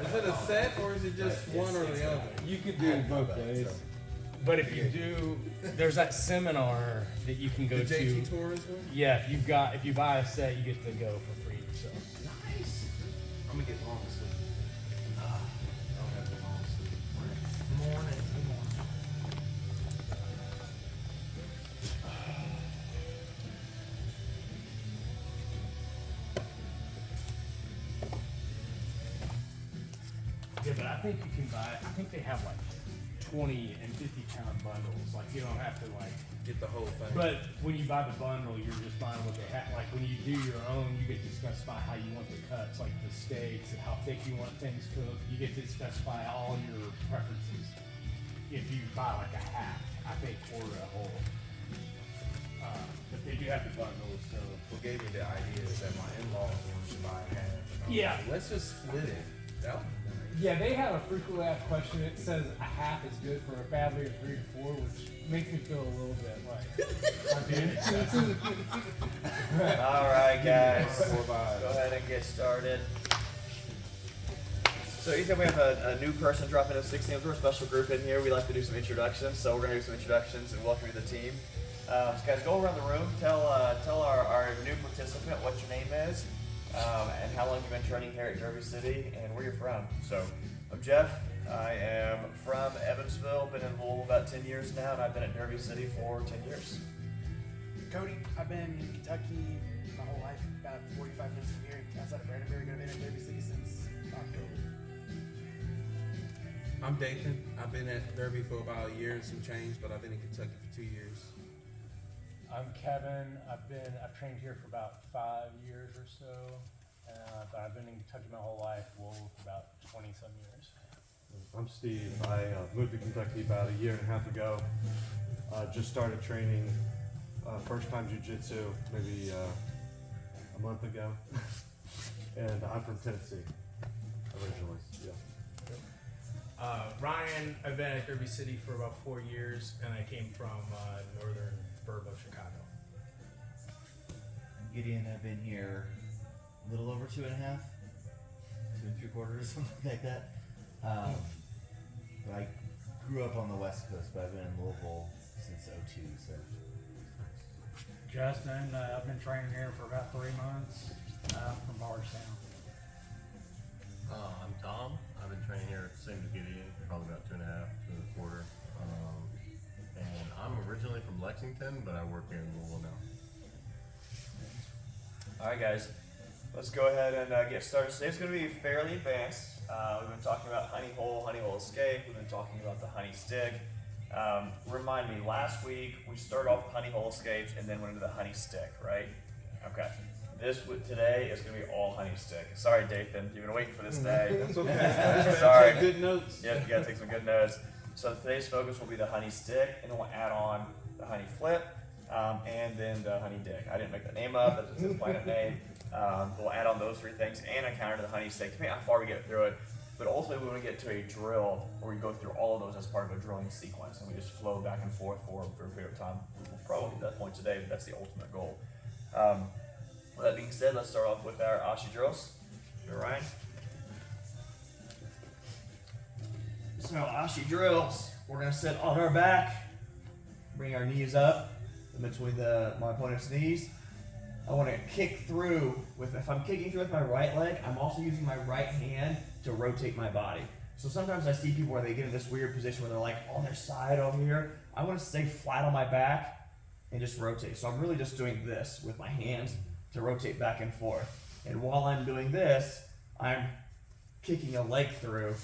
Is it a set or is it just one or the other? You could do it both ways. But if you do, there's that seminar that you can go The JT to. Tour is one? Yeah, if you buy a set, you get to go for free. So Nice. I'm gonna get long sleep. I don't have the long sleep. Morning. yeah, but I think you can buy. I think they have like 20 and 50 pound bundles. Like you don't have to like. Get the whole thing. But when you buy the bundle, you're just buying what they have. Like when you do your own, you get to specify how you want the cuts, like the steaks and how thick you want things cooked. You get to specify all your preferences. If you buy like a half, I think, or a whole. But they do have the bundles, so. What gave me the idea is that my in-laws wanted to buy a half. Yeah. Let's just split it. That would be nice. Yeah, they have a frequently asked question. It says a half is good for a family of 3 to 4, which makes me feel a little bit like I did. All right, guys. Four vibes. Go ahead and get started. So Ethan, we have a new person dropping into 16. We're a special group in here. We like to do some introductions, so we're gonna do some introductions and welcome you to the team. So guys, go around the room. Tell our new participant what your name is, and how long you've been training here at Derby City and where you're from. So I'm Jeff. I am from Evansville. Been in Louisville about 10 years now, and I've been at Derby City for 10 years. Cody, I've been in Kentucky my whole life, about 45 minutes from here, outside of Brandenburg. I've been in Derby City since October. I'm Dathan. I've been at Derby for about a year and some change, but I've been in Kentucky for 2 years. I'm Kevin. I've trained here for about 5 years or so, but I've been in Kentucky my whole life. Louisville for about 20-some years. I'm Steve. I moved to Kentucky about a year and a half ago. Just started training first time jiu-jitsu maybe a month ago. And I'm from Tennessee originally. Yeah. Ryan, I've been at Derby City for about 4 years, and I came from northern suburb of Chicago. Gideon, I've been here a little over 2.5, 2 3/4, something like that. But I grew up on the West Coast, but I've been in Louisville since '02. So. Justin, I've been training here for about 3 months. From Bardstown. I'm Tom. I've been training here, same as Gideon, probably about 2.5, 2 1/4. And I'm originally from Lexington, but I work here in Louisville now. All right, guys, let's go ahead and get started. Today's going to be fairly advanced. We've been talking about honey hole escape. We've been talking about the honey stick. Remind me, last week we started off with honey hole escapes and then went into the honey stick, right? Okay. Today is going to be all honey stick. Sorry, Dathan, you've been waiting for this day. That's okay. Sorry. Take good notes. Yep, you got to take some good notes. So today's focus will be the honey stick, and then we'll add on the honey flip, and then the honey dick. I didn't make that name up, that's just a planet name. We'll add on those 3 things and a counter to the honey stick, depending on how far we get through it. But ultimately we want to get to a drill where we go through all of those as part of a drilling sequence, and we just flow back and forth for a period of time. We'll probably get to that point today, but that's the ultimate goal. With that being said, let's start off with our Ashi drills. All right. So Ashi drills, we're gonna sit on our back, bring our knees up in between my opponent's knees. I want to kick through if I'm kicking through with my right leg, I'm also using my right hand to rotate my body. So sometimes I see people where they get in this weird position where they're like on their side over here. I want to stay flat on my back and just rotate. So I'm really just doing this with my hands to rotate back and forth. And while I'm doing this, I'm kicking a leg through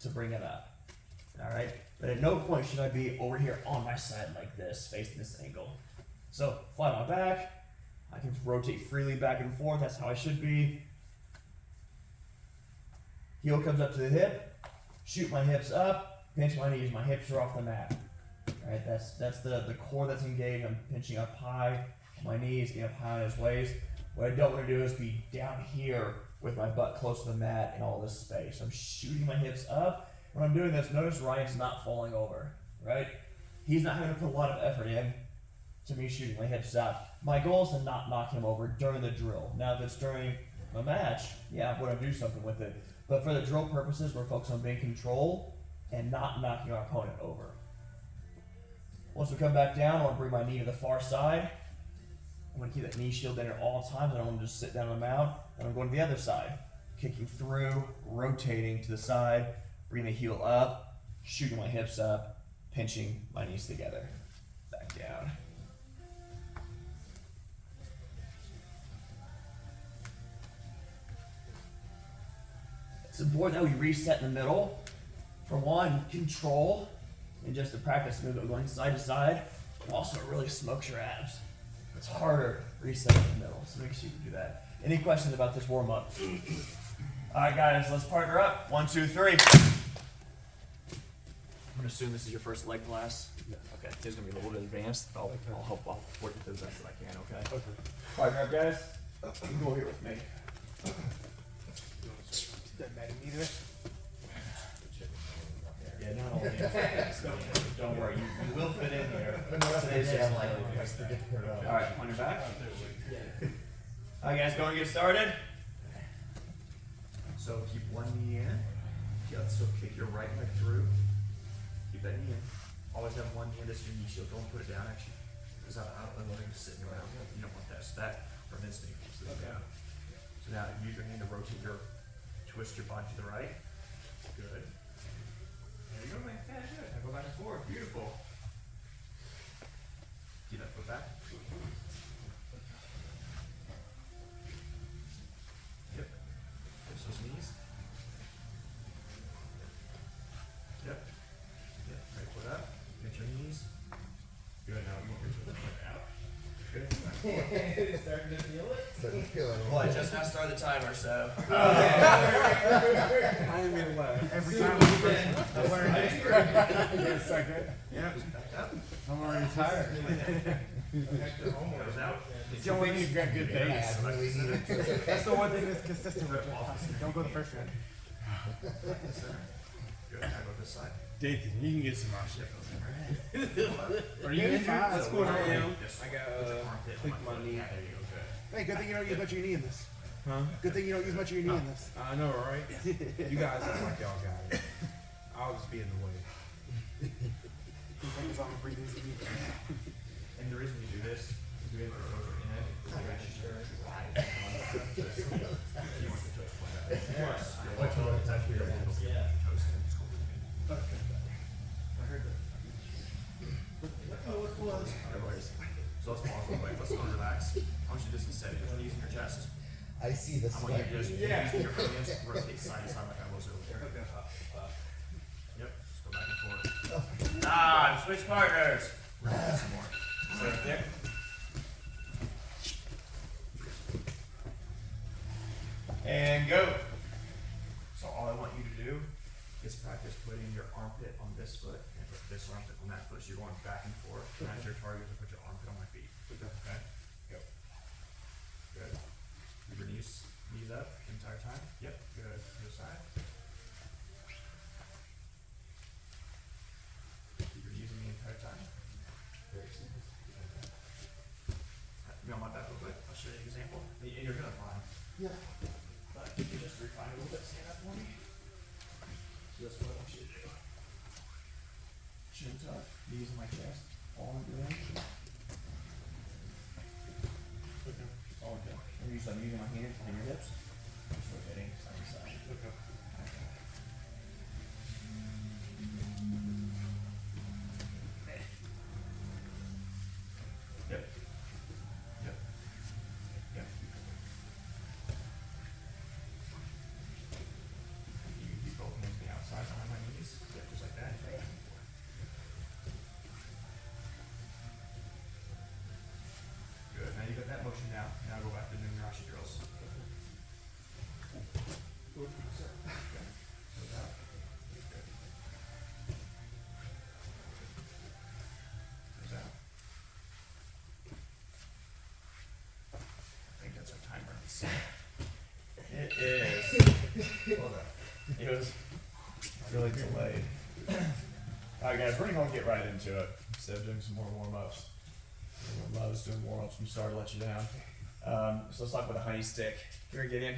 to bring it up. All right, but at no point should I be over here on my side like this, facing this angle. So flat on my back, I can rotate freely back and forth. That's how I should be. Heel comes up to the hip, shoot my hips up, pinch my knees. My hips are off the mat. All right, that's the core that's engaged. I'm pinching up high, my knees getting up high on his waist. What I don't want to do is be down here with my butt close to the mat and all this space. I'm shooting my hips up. When I'm doing this, notice Ryan's not falling over, right? He's not having to put a lot of effort in to me shooting my hips out. My goal is to not knock him over during the drill. Now, if it's during a match, yeah, I'm going to do something with it. But for the drill purposes, we're focused on being in control and not knocking our opponent over. Once we come back down, I want to bring my knee to the far side. I'm going to keep that knee shield in at all times. I don't want to just sit down on the mount. And I'm going to the other side. Kicking through, rotating to the side, bringing the heel up, shooting my hips up, pinching my knees together. Back down. It's important that we reset in the middle. For one, control, and just to practice movement going side to side. Also, it really smokes your abs. It's harder reset in the middle, so make sure you do that. Any questions about this warm up? All right, guys, let's partner up. 1, 2, 3. I'm gonna assume this is your first leg class. Yeah. Okay, this is gonna be a little bit advanced. I'll help. I'll work with it as best as I can. Okay. Okay. Partner up, guys. You can go here with me. Doesn't matter either. Yeah, not all hands. Don't worry, you will fit in here. Today's just like. All right, on your back. All right, guys, going to get started. So keep one knee in. Yeah, so kick your right leg through. Keep that knee in. Always have one hand as your knee shield. Don't put it down, actually. Because I don't want you to sit in your mouth. You don't want that. So that prevents me from sitting down. So now use your hand to rotate twist your body to the right. Good. There you go, man. Yeah, good. Now go back and forth. Beautiful. Keep that foot back. Yep. Twist those knees. Yep. Yep. Right foot up. Get your knees. Good. Now you want your foot out. Good. Starting to feel it? Well, I just now started the timer, so. I am gonna laugh. Every time we learn. Wait a second. Yeah. Back up. I'm already tired. Goes out. It's the only thing you've got good days. Really needed to. That's the one thing that's consistent with it. Don't go the first one. Good. Now go this side. Dathan, you can get some shit. Are you in fine? What's going on now? I got click my knee. There you go. Good. Hey, good thing you don't use much of your knee in this. Huh? Good thing you don't use much of your knee in this. I know, right? You guys look like y'all got it. I'll just be in the way. Focus on breathing easy. And the reason we do this is we have to go in and you want to touch one. It's actually your handle. I heard that. Everybody's. So let's pause real quick. Let's go relax. I want you to just be steady. Put your knees in your chest. I see the I want you sweat. to just using your hands rotate side to side like I was over here. Yep. Let's go back and forth. Switch partners. We're gonna do some more. Stay right there. And go. So all I want you to do is practice putting your armpit on this foot and put this armpit on that foot. So you're going back and forth. And that's your target to put your armpit on my feet. Okay? Go. Good. Keep your knees up the entire time. Yep. Good. Other side. Keep your knees in the entire time. Very simple. Be on my back real quick. I'll show you an example. You're gonna fine. Yeah. But you can just refine it a little bit. Stand up for me. So that's what I want you to do. Chin tuck, knees in my chest. All in doing. All in. I'm using my hands behind your hips. Just rotating side to side. Okay. Yep. Yep. Yep. You can keep both hands on the outside behind my knees. Yep, just like that. Good. Now you got that motion down. Now go back to doing your Ashi drills. Good. Goes out. Good. Goes out. I think that's our timer. It is. Hold on. It was really delayed. Alright guys, we're gonna get right into it instead of doing some more warm-ups. Everyone loves doing warm-ups. I'm sorry to let you down. So let's talk about the honey stick. Here, get in.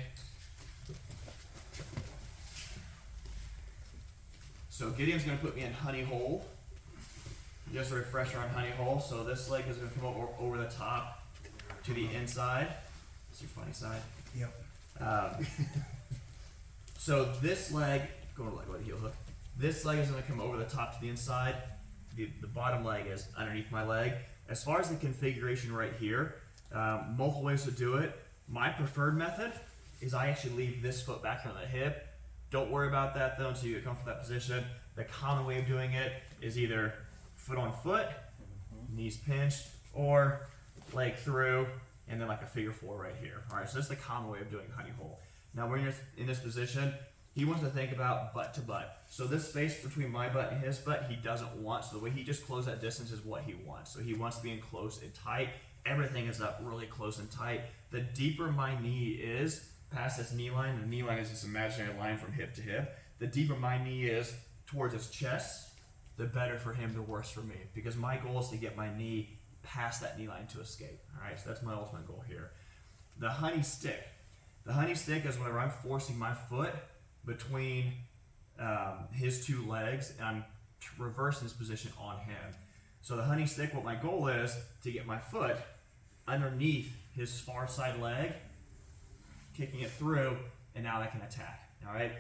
So Gideon's gonna put me in honey hole. Just a refresher on honey hole. So this leg is gonna come over the top to the inside. It's your funny side. Yep. So this leg, go to heel hook. This leg is gonna come over the top to the inside. The bottom leg is underneath my leg. As far as the configuration right here, multiple ways to do it. My preferred method is I actually leave this foot back on the hip. Don't worry about that though until you get comfortable with that position. The common way of doing it is either foot on foot, knees pinched, or leg through, and then like a figure 4 right here. All right, so that's the common way of doing honey hole. Now when you're in this position, he wants to think about butt to butt. So this space between my butt and his butt, he doesn't want. So the way he just closed that distance is what he wants. So he wants to be in close and tight. Everything is up really close and tight. The deeper my knee is past this knee line, the knee line is this imaginary line from hip to hip. The deeper my knee is towards his chest, the better for him, the worse for me. Because my goal is to get my knee past that knee line to escape. All right, so that's my ultimate goal here. The honey stick. The honey stick is whenever I'm forcing my foot between his two legs and I'm reversing this position on him. So the honey stick, what my goal is to get my foot underneath his far side leg, kicking it through, and now I can attack. All right.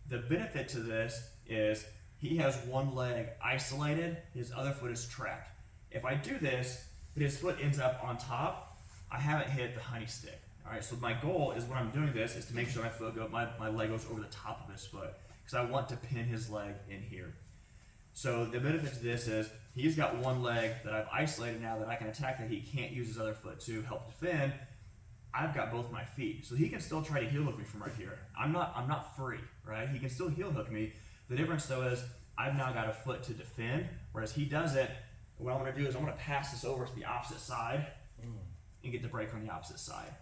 The benefit to this is he has one leg isolated, his other foot is trapped. If I do this, but his foot ends up on top, I haven't hit the honey stick. All right, so my goal is when I'm doing this is to make sure my leg goes over the top of his foot because I want to pin his leg in here. So the benefit to this is he's got one leg that I've isolated now that I can attack that he can't use his other foot to help defend. I've got both my feet, so he can still try to heel hook me from right here. I'm not free, right? He can still heel hook me. The difference though is I've now got a foot to defend, whereas he doesn't. What I'm gonna do is I'm gonna pass this over to the opposite side and get the break on the opposite side.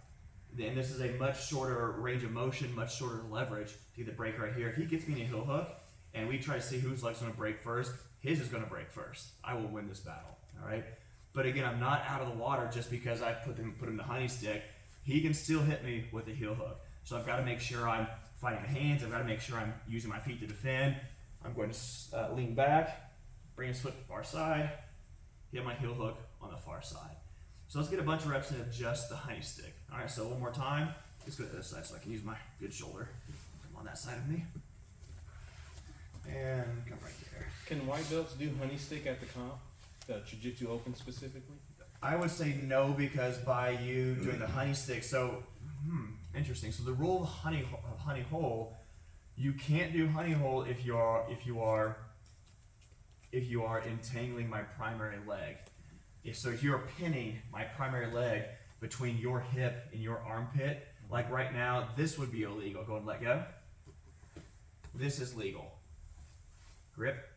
And this is a much shorter range of motion, much shorter leverage to get the break right here. If he gets me in a heel hook and we try to see whose leg's gonna break first, his is gonna break first. I will win this battle, all right? But again, I'm not out of the water just because I put him the honey stick. He can still hit me with a heel hook. So I've gotta make sure I'm fighting the hands. I've gotta make sure I'm using my feet to defend. I'm going to lean back, bring his foot to the far side, hit my heel hook on the far side. So let's get a bunch of reps in of just the honey stick. All right, so one more time. Let's go to this side so I can use my good shoulder. Come on that side of me. And come right there. Can white belts do honey stick at the comp? The Jiu-Jitsu Open specifically? I would say no because by you doing the honey stick, so interesting. So the rule of honey hole, you can't do honey hole if you are entangling my primary leg. If you're pinning my primary leg between your hip and your armpit, like right now, this would be illegal. Go and let go. This is legal. Grip.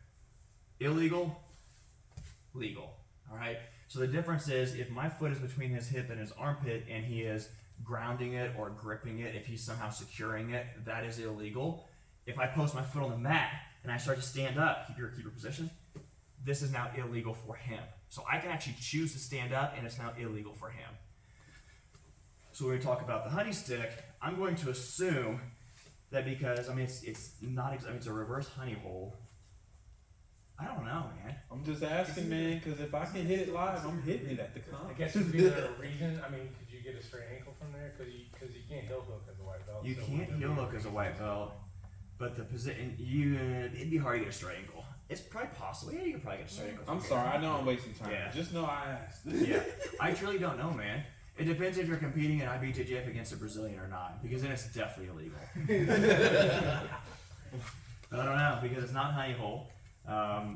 Illegal. Legal. All right. So the difference is if my foot is between his hip and his armpit and he is grounding it or gripping it, if he's somehow securing it, that is illegal. If I post my foot on the mat and I start to stand up, keep your position, this is now illegal for him. So I can actually choose to stand up and it's now illegal for him. So when we talk about the honey stick, I'm going to assume that because, it's a reverse honey hole. I don't know, man. I'm just asking, man, because if I can hit it live, I'm hitting it at the comp. I guess is there a reason? I mean, could you get a straight ankle from there? Because you can't heel hook as a white belt. You so can't heel hook as a white belt, but the position, it'd be hard to get a straight ankle. It's probably possible. Yeah, you could probably get a straight ankle. I'm sorry, I know I'm wasting time. Yeah. Just know I asked. Yeah, I truly don't know, man. It depends if you're competing in IBJJF against a Brazilian or not, because then it's definitely illegal. But I don't know, because it's not honey hole.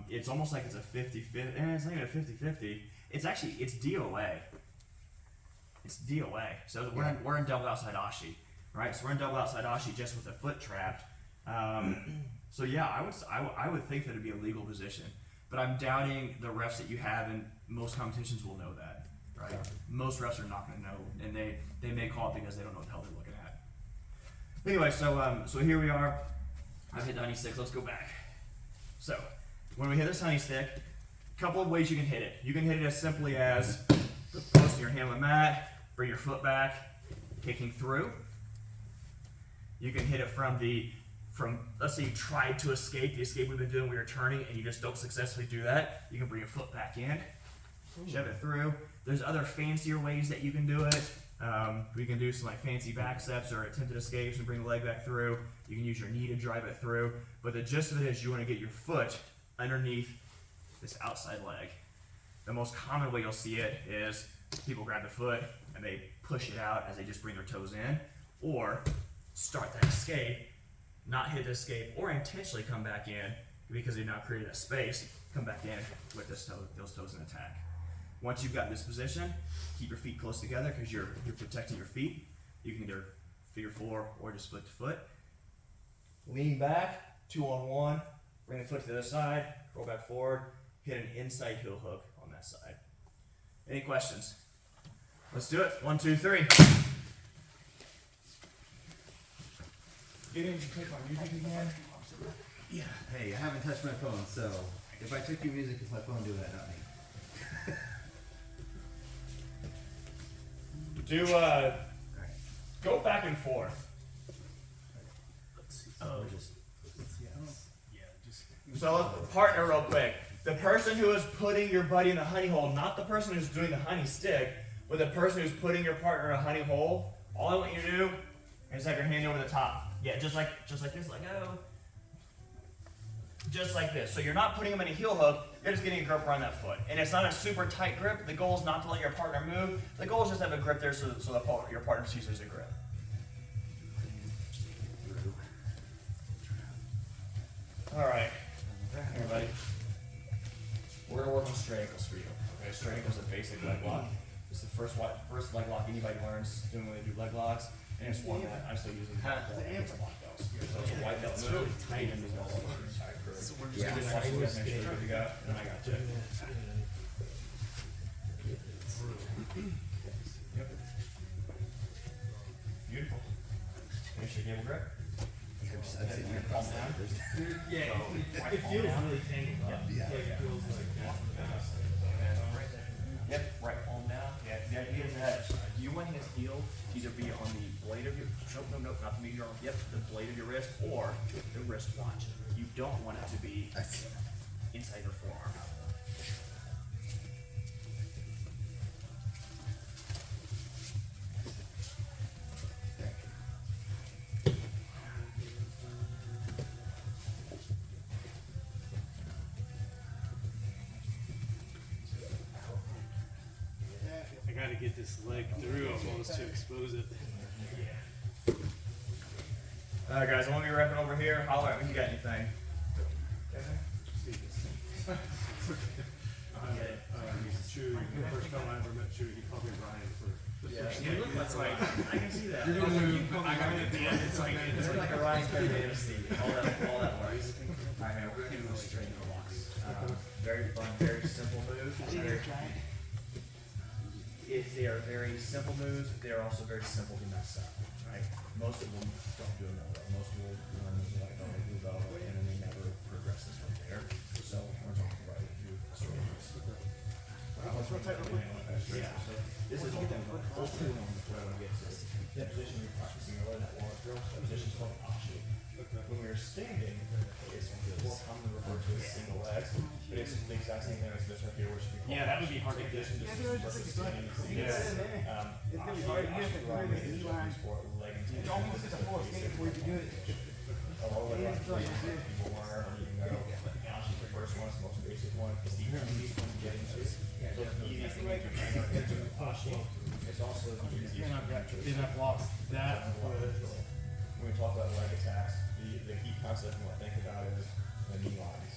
It's almost like it's a 50-50. It's not even a 50-50. It's actually, it's DOA. It's DOA. So we're in double outside ashi, right? So we're in double outside ashi just with the foot trapped. So yeah, I would think that it'd be a legal position, but I'm doubting the refs that you have in most competitions will know that, right? Most refs are not going to know, and they may call it because they don't know what the hell they're looking at. Anyway, so here we are. I've hit the honey stick. Let's go back. So when we hit this honey stick, a couple of ways you can hit it. You can hit it as simply as posting your hand on the mat, bring your foot back, kicking through. You can hit it from the from, let's say you tried to escape, the escape we've been doing, we were turning, and you just don't successfully do that, you can bring your foot back in, shove it through. There's other fancier ways that you can do it. We can do some like fancy back steps or attempted escapes and bring the leg back through. You can use your knee to drive it through. But the gist of it is you want to get your foot underneath this outside leg. The most common way you'll see it is people grab the foot and they push it out as they just bring their toes in, or start that escape, not hit the escape, or intentionally come back in because they've now created a space, come back in with those toes in attack. Once you've got this position, keep your feet close together because you're protecting your feet. You can either figure four or just split the foot. Lean back, 2-on-1, bring the foot to the other side, roll back forward, hit an inside heel hook on that side. Any questions? Let's do it. 1, 2, 3. Get in and take my music again. Yeah. Hey, I haven't touched my phone, so if I took your music, it's my phone doing that, not me. Go back and forth. So partner real quick. The person who is putting your buddy in the honey hole, not the person who's doing the honey stick, but the person who's putting your partner in a honey hole, all I want you to do is have your hand over the top. Yeah, just like this, like oh. Just like this. So you're not putting them in a heel hook, you're just getting a grip around that foot. And it's not a super tight grip. The goal is not to let your partner move. The goal is just to have a grip there so your partner sees there's a grip. Alright, everybody. We're gonna work on straight ankles for you. Okay, straight ankles is a basic leg lock. It's the first leg lock anybody learns doing when they do leg locks. And it's one that I still use as a block belts. So it's a white belt. It's really tight in the belt. So we're just gonna watch this, make sure you got, and I got you. Yep. Beautiful. Make sure you have a grip. I'm sitting here Palm down. Yeah, it feels really tangled up. Yeah. It feels like Yep, right palm down. Yeah, the idea is that you want his heel to either be on the blade of your, nope, not the meat of your arm. Yep, the blade of your wrist or the wristwatch. You don't want it to be inside your forearm. I gotta get this leg through almost to expose it. Alright guys, I want you wrapping over here. Holler at me if you got anything. Chewy, the first time I ever met Chewy, he called me Ryan for the first You look like Ryan. I can see that. You're gonna move. I got it at the end. It's like a Ryan Kelly AMC. All that works. Alright man, we're gonna do straight ankle locks. Very fun, very simple move. They are very simple moves. They are also very simple to mess up. Right? Most of them don't do them that well. Most of them learn like oh they move out and then they never progress this from there. So we're talking about do straight ankles. Yeah. So this is what I want to get to. That position you're practicing earlier, that wallet drill, that position is called offshoot. When we were standing, it's more commonly referred to as single legs, but it's the exact same thing as this right here, which we call that would be hard to do. This is standing. It's gonna be hard. You have to learn the knee line. It's almost as a full escape before you can do it. People learn, or you can go. Offshoot, the first one is the most basic one. It's the easiest one to get into. So it's the easiest thing to get into offshoot. It's also the easiest. then I've lost that foot. When we talk about leg attacks, the key concept and what I think about is the knee line.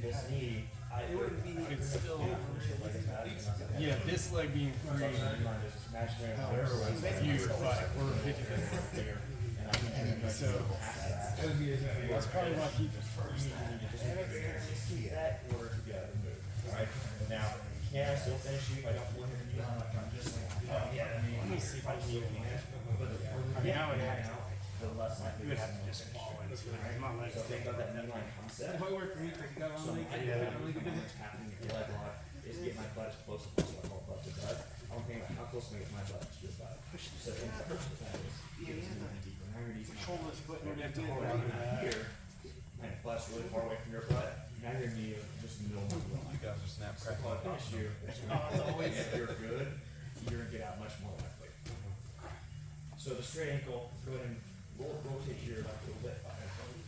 This knee, It's still. leg attack. Yeah, this leg being free. Huge, but we're 50. So that's probably why I keep it first. That order to get out of the move. Alright, now, can I still finish you if I don't feel your knee line? Let me see if I can. I mean, I would have the less likely You would have to just fall into it. My legs. So think about that knee line concept. It might work for me because you got So one leg. tapping your leg lock is get my butt as close as possible. I call butt to butt. I'm thinking about how close can I get my butt to your butt. So think about that is get this knee deeper now. your knees. Control this foot. You have to Here. hold it here, and flex really far away from your butt. Now your knee is just in the middle of the wall. You guys are snap So if I finish you, if you're good, you're gonna get out much more likely. So the straight ankle, go ahead and rotate your left a little bit.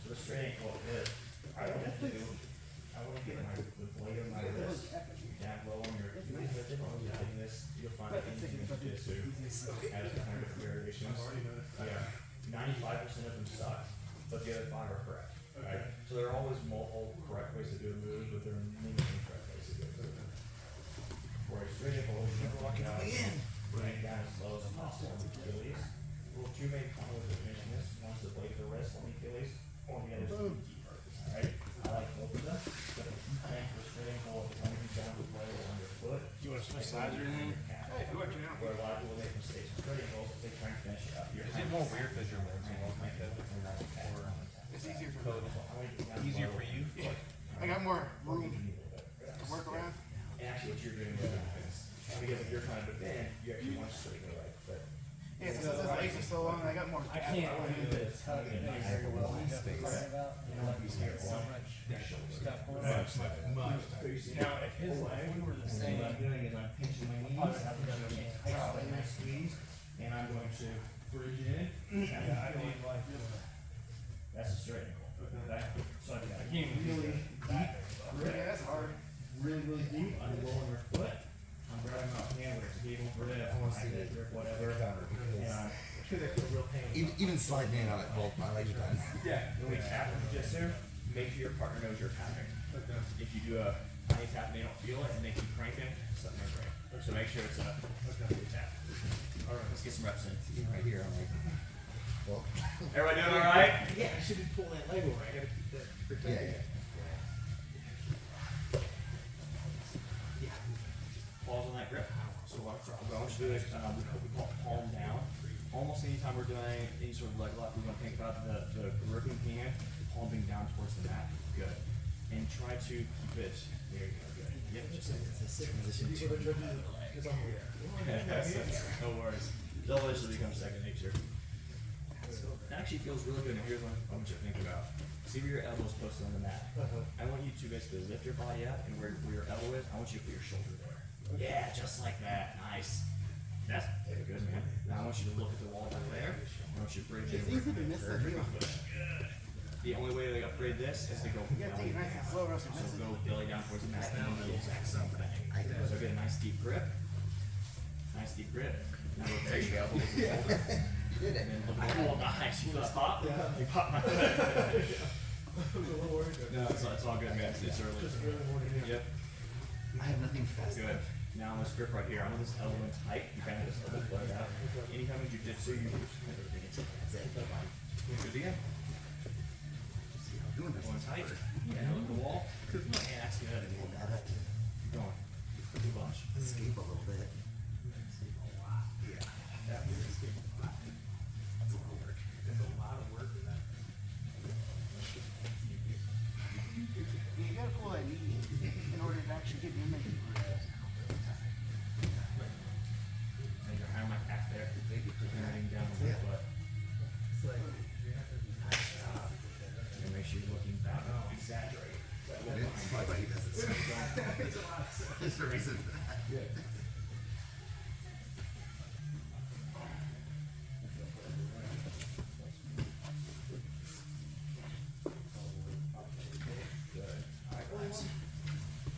So the straight ankle is, I want to get the blade of my wrist down low on your hitting this. You'll find it in jiu-jitsu has kind of variations. Yeah, 95% of them suck, but the other 5 are correct. Right? So there are always multiple correct ways to do a move, but there are many incorrect ways to do a move. For a straight ankle, you never walk out, bring it down as low as possible on the Achilles. Well, 2 main combos of finishing this. One's the blade of the wrist on the Achilles, or the other's the deeper. Alright? I like both of them. But if you crank the straight ankle, it's only down the blade on your foot. You want to switch sides or anything? Hey, who are you now? Where a lot of people make mistakes with straight ankles, they try and finish it up. Is it more weird because your legs are long like that? It's easier for me. Easier for you? I got more room to work around. And actually what you're doing is defense. Because if you're trying to defend, you actually want to straighten your leg. But Yeah, since his legs are so long, I got more. I can't do the tugging very well. He's talking about, you know, he's got so much stuff going on. Now, if his leg were the same, what I'm doing is I'm pinching my knees, I would have to go to the tight my squeeze, and I'm going to bridge in. yeah, I need like, That's a straight ankle. Okay? So I've got I can't even really do deep Yeah, grip, that's hard. really deep. I'm rolling your foot. I'm grabbing my hand with a cable grip, I want to see that grip, whatever. And I'm real pain. Even sliding in on it, both my legs are done. Yeah, when we tap in jiu-jitsu, make sure your partner knows you're tapping. If you do a tiny tap and they don't feel it and they keep cranking, something ain't right. So make sure it's a good tap. Alright, let's get some reps in. Right here, I'm like, well, Everybody doing alright? Yeah, I should be pulling that leg over. I gotta keep that yeah, protected. Pause on that grip. So what I want you to do is we call it palm down. Almost anytime we're doing any sort of leg lock, we want to think about the gripping hand, palming down towards the mat. Good. And try to keep it. There you go. Good. Yep. Just it's a sick position too. no worries. Elevation becomes second nature. It actually feels really good. And here's what I want you to think about. See where your elbow is posted on the mat. I want you to basically lift your body up, and where your elbow is, I want you to put your shoulder there. Yeah, just like that. Nice. That's good, man. Now I want you to look at the wall back there. I want you to bridge It's in. easy to miss that deal. The only way to upgrade this is to go You gotta take it nice and slow, or else you So miss it. go belly down towards the mat and do the exact same thing. So get a nice deep grip. Nice deep grip. Now we'll take your elbow to the shoulder. You did it. And then look at the wall. Nice. You feel this pop? You pop my foot. No, it's all good, man. It's early. Yep. I have nothing fast. Good. Now on this grip right here, I want this elbow tight. You kind of just elbow flared out. Anytime in jiu-jitsu, you just kind of bring it. That's it. Good again. Doing this Going is tight. hard. Yeah, look at the wall. Yeah, that's good. Hold that up to Keep going. Good bunch. escape a little bit. Yeah. That's a lot of work. You gotta pull that knee in order to actually get your movement. And your hand like half there. Turning down the Yeah. foot. Nice job. And make sure you're looking back. Exaggerate. It's probably why he does it. There's a reason for that.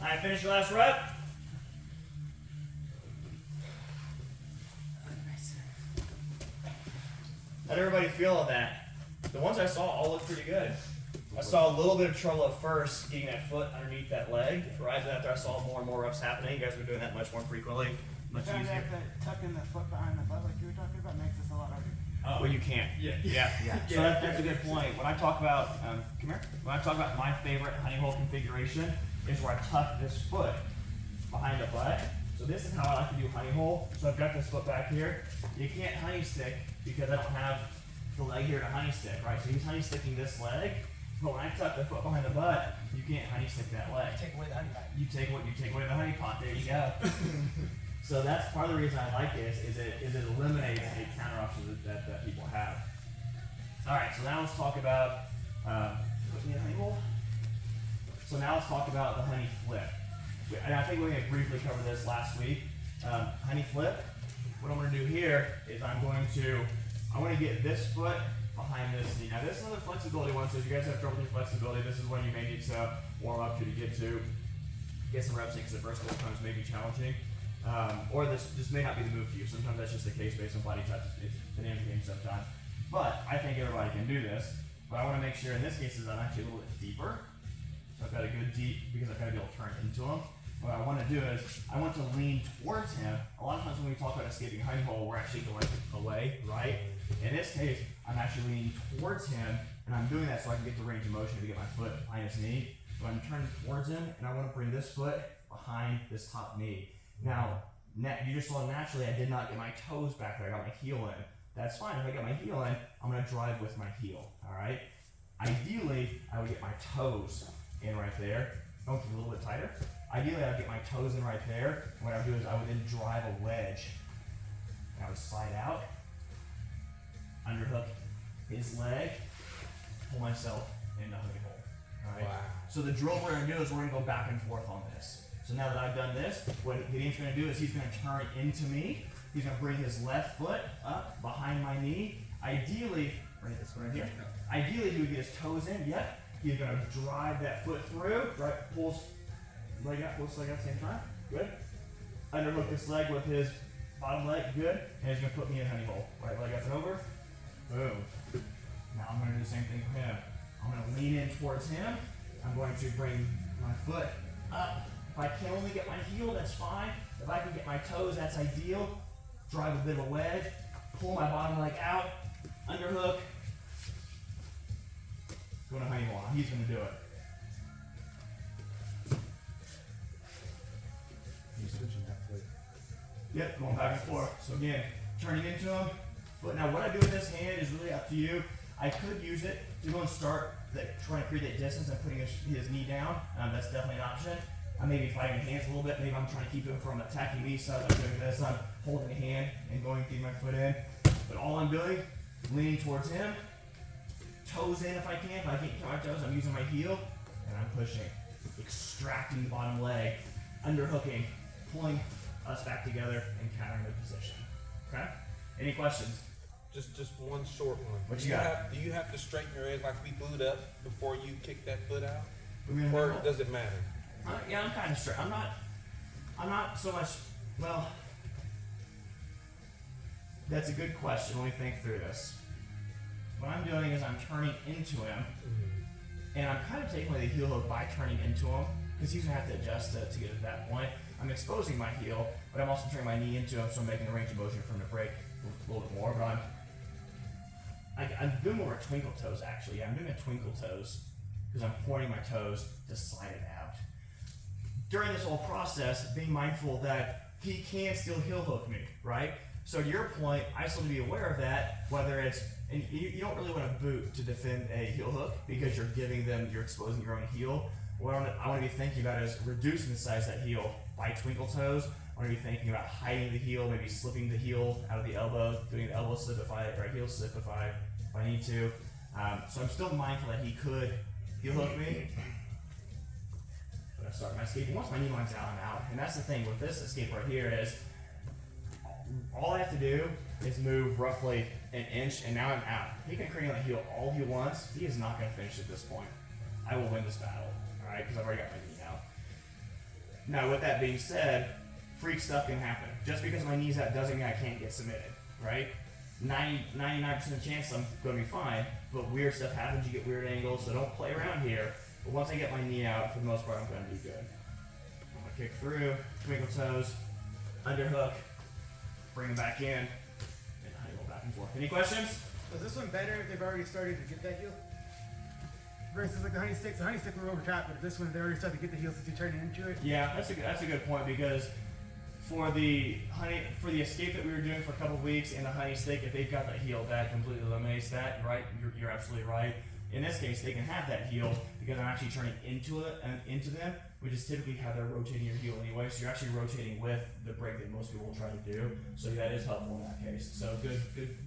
Alright, finish your last rep. How'd everybody feel on that? The ones I saw all looked pretty good. I saw a little bit of trouble at first getting that foot underneath that leg. Right after I saw more and more reps happening. You guys were doing that much more frequently, much Found easier. out that tucking the foot behind the butt like you were talking about makes this a lot harder. Well, you can't. Yeah. So that's a good point. When I talk about, come here. When I talk about my favorite honey hole configuration is where I tuck this foot behind the butt. So this is how I like to do honey hole. So I've got this foot back here. You can't honey stick because I don't have the leg here to honey stick, right? So he's honey sticking this leg. But when I tuck the foot behind the butt, you can't honey stick that leg. Take away the honey bag. You take away the honey pot. There you go. So that's part of the reason I like this is it eliminates any counter options that people have. Alright, so now let's talk about, put me in a honey hole. So now let's talk about the honey flip. And I think we had briefly covered this last week. Honey flip, what I'm going to do here is I want to get this foot behind this knee. Now this is another flexibility one, so if you guys have trouble with your flexibility, this is one you may need to warm up to get some reps in, because the first couple times may be challenging. Or this may not be the move for you. Sometimes that's just the case based on body type. It's the name of the game sometimes. But I think everybody can do this. But I want to make sure in this case is I'm actually a little bit deeper. So I've got a good deep, because I've got to be able to turn into him. What I want to do is, I want to lean towards him. A lot of times when we talk about escaping honey hole, we're actually going away, right? In this case, I'm actually leaning towards him, and I'm doing that so I can get the range of motion to get my foot behind his knee. So I'm turning towards him, and I want to bring this foot behind this top knee. Now, you just saw naturally I did not get my toes back there. I got my heel in. That's fine. If I get my heel in, I'm going to drive with my heel, all right? Ideally, I would get my toes in right there. Don't get a little bit tighter. Ideally, I would get my toes in right there. What I would do is I would then drive a wedge. And I would slide out, underhook his leg, pull myself in the honey hole. All right. Wow. So the drill we're going to do is we're going to go back and forth on this. So now that I've done this, what Gideon's going to do is he's going to turn into me. He's going to bring his left foot up behind my knee. Ideally, right this one right here. Ideally, he would get his toes in. Yep. He's going to drive that foot through. Right. Pulls leg out. Pulls leg out at the same time. Good. Underhook this leg with his bottom leg. Good. And he's going to put me in a honey hole. Right leg up and over. Boom. Now I'm going to do the same thing for him. I'm going to lean in towards him. I'm going to bring my foot up. If I can only get my heel, that's fine. If I can get my toes, that's ideal. Drive a bit of a wedge. Pull my bottom leg out. Underhook. Go to honey hole. He's going to do it. You're switching that foot. Yep, going back and forth. So again, turning into him. But now what I do with this hand is really up to you. I could use it to go and start trying to create that distance and putting his knee down. That's definitely an option. I may be fighting hands a little bit. Maybe I'm trying to keep him from attacking me. So I'm doing this. I'm holding a hand and going through my foot in. But all I'm doing, leaning towards him. Toes in if I can. If I can't get my toes, I'm using my heel. And I'm pushing. Extracting the bottom leg. Underhooking. Pulling us back together and countering the position. Okay? Any questions? Just one short one. What you got? Do you have to straighten your leg like we glued up before you kick that foot out? We're Or gonna does it matter? yeah, I'm kind of straight. I'm not so much, well, that's a good question. Let me think through this. What I'm doing is I'm turning into him, and I'm kind of taking away the heel hook by turning into him, because he's going to have to adjust to get to that point. I'm exposing my heel, but I'm also turning my knee into him, so I'm making a range of motion for him to break a little bit more, but I'm doing more twinkle toes, actually. Yeah, I'm doing a twinkle toes, because I'm pointing my toes to slide it out. During this whole process, being mindful that he can still heel hook me, right? So to your point, I still need to be aware of that, whether it's, and you don't really want to boot to defend a heel hook because you're exposing your own heel. What I want to be thinking about is reducing the size of that heel by twinkle toes. I want to be thinking about hiding the heel, maybe slipping the heel out of the elbow, doing an elbow slip or heel slip if I need to. So I'm still mindful that he could heel hook me. But I start my escape. Once my knee line's out, I'm out. And that's the thing with this escape right here is all I have to do is move roughly an inch, and now I'm out. He can crank on the heel all he wants. He is not going to finish at this point. I will win this battle, all right, because I've already got my knee out. Now, with that being said, freak stuff can happen. Just because my knee's out doesn't mean I can't get submitted, right? 99% chance I'm going to be fine, but weird stuff happens. You get weird angles, so don't play around here. But once I get my knee out, for the most part, I'm going to be good. I'm going to kick through, twinkle toes, underhook, bring them back in, and honey roll back and forth. Any questions? Was this one better if they've already started to get that heel? Versus like the honey sticks were over top, but this one they already started to get the heel since you turned it into it. Yeah, that's a good point, because for the escape that we were doing for a couple weeks and the honey stick, if they've got that heel, that completely eliminates that, right? You're absolutely right. In this case, they can have that heel because I'm actually turning into them, which is typically how they're rotating your heel anyway. So you're actually rotating with the break that most people will try to do. So that is helpful in that case. So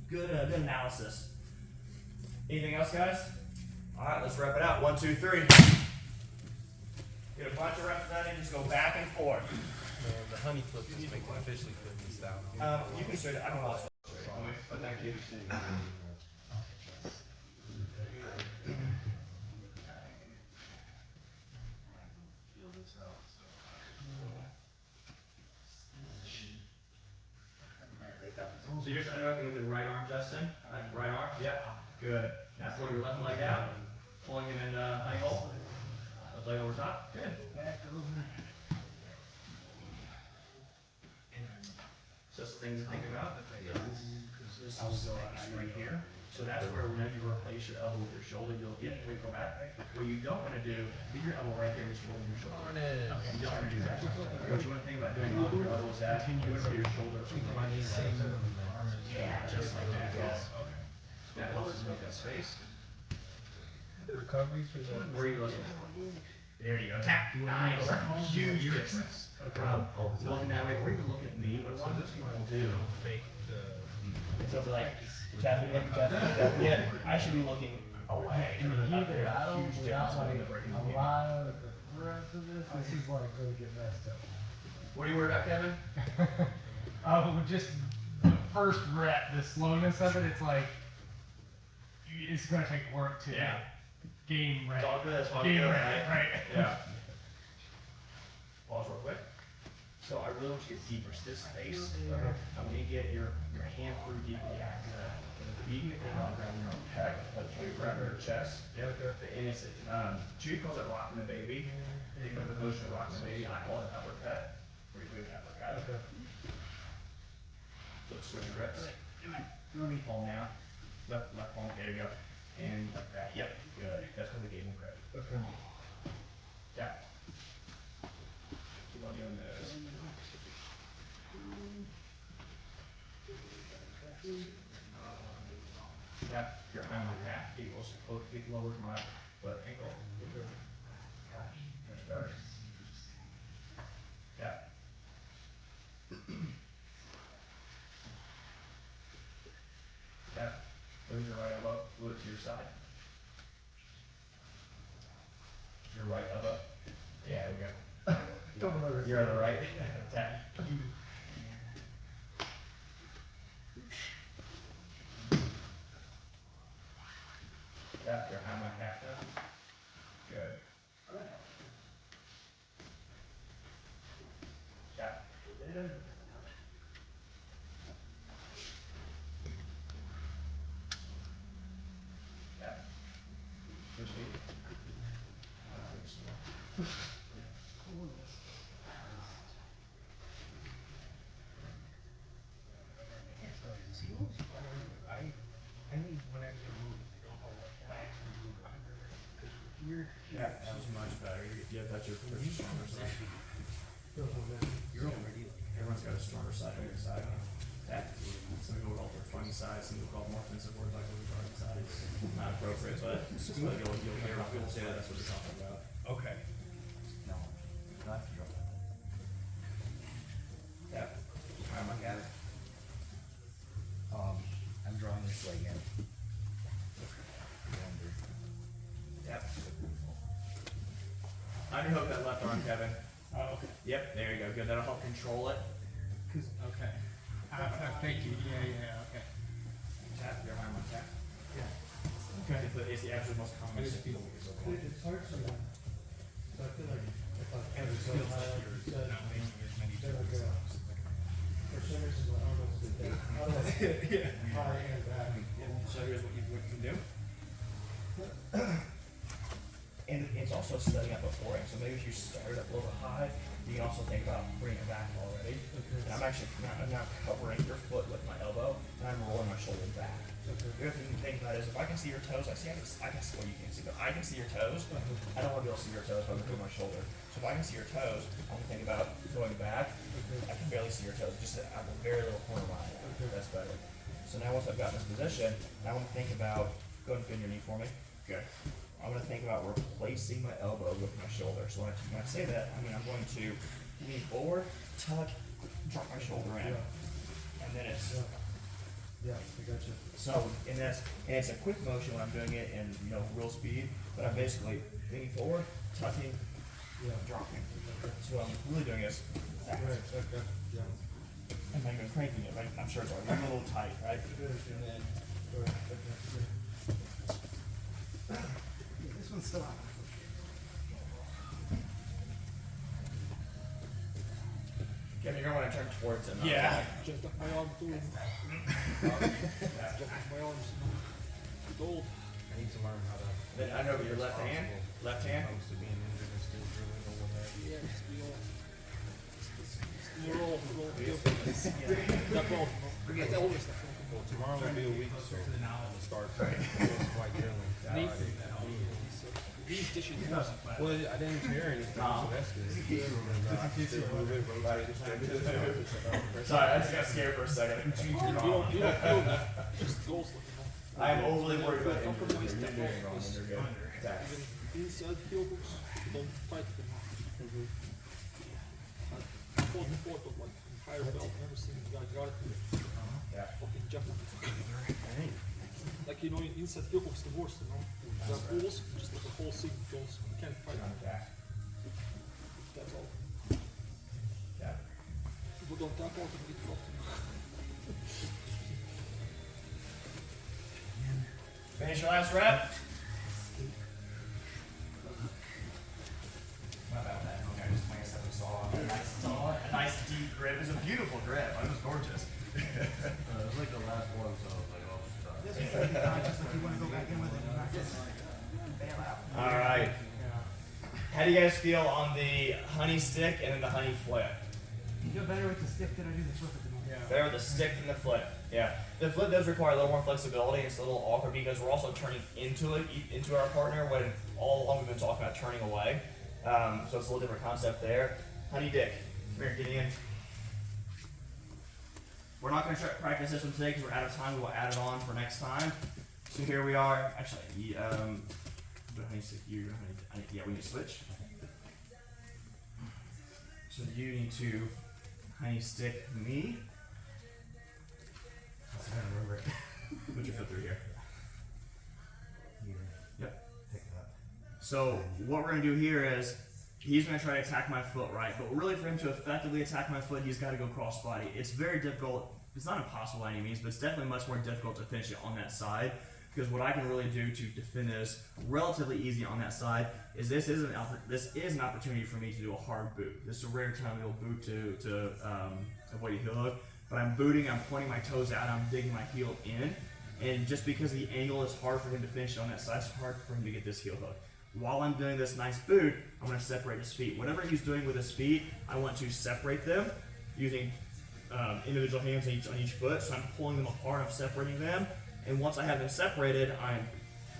good analysis. Anything else, guys? All right, let's wrap it out. 1, 2, 3. Get a bunch of reps of that and just go back and forth. Man, the honey flip just makes me officially feel these out. You can straight. I can watch. But thank you. So you're starting off with your right arm, Justin. Right arm. Yep. Good. Now pull your left leg out. Pulling him in honey hole. Left leg over top. Good. Just things to think about. This is right here. So that's where whenever you replace your elbow with your shoulder, you'll get we go back. What you don't want to do, leave your elbow right there and just roll your shoulder. Okay, you don't want to do that. What you want to think about doing with your elbow is that you want to your shoulder. Yeah, just like that. Yes. Okay. That helps us make that space. Recovery for the. Where are you looking? There you go. Tap. Nice. Huge difference. Looking that way, or even looking at me. But what most people do. Fake the. So for like tapping it, tapping it, I should be looking away. I don't like a lot of the rest of this. This is like really get messed up. What are you worried about, Kevin? Oh, just the first rep, the slowness of it. It's like it's gonna take work to game ready. It's all good. It's all Game good, ready, right? Yeah. Pause real quick. So I really want you to get deeper to this space. I want you to get your hand through deep in the abdomen. You can think about grabbing your own pec, but you grab your chest. And it's Judy calls it rocking the baby. Think of the motion of rocking the baby. I call it upper pec. Where you move upper pec. So switch grips. Do a knee palm now. Left palm. There you go. And like that. Yep. Good. That's called the gable grip. Okay. Yeah. Keep on doing those. Yeah, your hand on your calf equals get lower from my foot ankle. That's better. Yeah. Yeah. Move your right elbow, move it to your side. Your right elbow. Yeah, there we go. You're on the right. Tap. Tap your hand on calf down. Good. Tap. Tap. Switch feet. I need when I get moved, they don't hold like that. Because here, Yeah, she's much better. That's your stronger side. you're already like. Everyone's got a stronger side than your side. Tap. Some people call it their funny side, some people call it more offensive words like retarded side. Not appropriate, but you'll hear people say that that's what they're talking about. Okay. No, not to drop. Tap. Try my calf. I'm drawing this leg in. Tap. Underhook that left arm, Kevin. Oh, okay. Yep, there you go. Good. That'll help control it. Okay. Thank you. Yeah. Okay. Tap your arm on tap. Okay. It's the absolute most common mistake. It's hard sometimes. So I feel like if I And it feels like you're not making as many jokes. for some reason my arm was too big. How do I high and back? So here's what you can do. And it's also setting up beforehand. So maybe if you started up a little bit high, you can also think about bringing it back already. And I'm actually now covering your foot with my elbow, and I'm rolling my shoulder back. The other thing you think about is if I can see your toes, I can see well you can't see, but I can see your toes. I don't want to be able to see your toes if I'm moving my shoulder. So if I can see your toes, I'm gonna think about going back. I can barely see your toes, just I have a very little corner line. That's better. So now once I've got in this position, I want to think about go ahead and bend your knee for me. Good. I'm going to think about replacing my elbow with my shoulder. So when I say that, I mean I'm going to lean forward, tuck, drop my shoulder in. And then it's Yeah, I gotcha. So, and it's a quick motion when I'm doing it in, real speed, but I'm basically leaning forward, tucking, dropping. So what I'm really doing is fast. Right, okay, yeah. And I'm cranking it, like, I'm sure it's a little tight, right? And then, Right, okay, This one's still out. Kevin, you're gonna want to turn towards it. Yeah. Just up my arm too. Just up my arms. Gold. I need to learn how to. Then I know your left hand. Left hand. Comes to being injured and still drilling or what have you. Yeah, just be all. Roll. That ball. Forget all this stuff. Well, tomorrow will be a week, so I'll start white drilling. These dishes. Well, I didn't tear anything, so that's good. Still move it, rotate it, stretch it. Sorry, I just got scared for a second. You don't feel that. Just goals looking. I am overly worried about Come from injury. my step You're doing off. wrong when you're good. Attack. Even inside heel hooks, don't fight them. I fought before, but like higher belt, never seen the guy got it. Yeah. Fucking jump. Like inside heel hooks the worst, The balls, just like a whole seat goes. You can't fight them. Attack. That's all. Yeah. People don't tap out and get fucked. Finish your last rep. Not bad, that. Okay, I just playing stuff we saw. A nice deep grip. It was a beautiful grip. It was gorgeous. It was like the last one, so I was like, oh, stop. Just like you want to go back in with it and practice. All right. How do you guys feel on the honey stick and then the honey flip? You feel better with the stick than I do the flip at the moment. Better with the stick than the flip. Yeah. The flip does require a little more flexibility. It's a little awkward because we're also turning into our partner when all along we've been talking about turning away. So it's a little different concept there. Honey dick, come here, get in. We're not going to try to practice this one today because we're out of time. We will add it on for next time. So here we are. Actually, do honey stick you, do honey, yeah, we need to switch. So you need to honey stick me. I don't remember it. Put your foot through here. Yep. Pick it up. So what we're gonna do here is he's gonna try to attack my foot, right? But really for him to effectively attack my foot, he's gotta go cross body. It's very difficult. It's not impossible by any means, but it's definitely much more difficult to finish it on that side. Because what I can really do to defend this relatively easy on that side is this is an opportunity for me to do a hard boot. This is a rare time we'll boot to avoid a heel hook. But I'm booting, I'm pointing my toes out, I'm digging my heel in. And just because the angle is hard for him to finish it on that side, it's hard for him to get this heel hook. While I'm doing this nice boot, I'm going to separate his feet. Whatever he's doing with his feet, I want to separate them using individual hands on each foot. So I'm pulling them apart, I'm separating them. And once I have them separated, I'm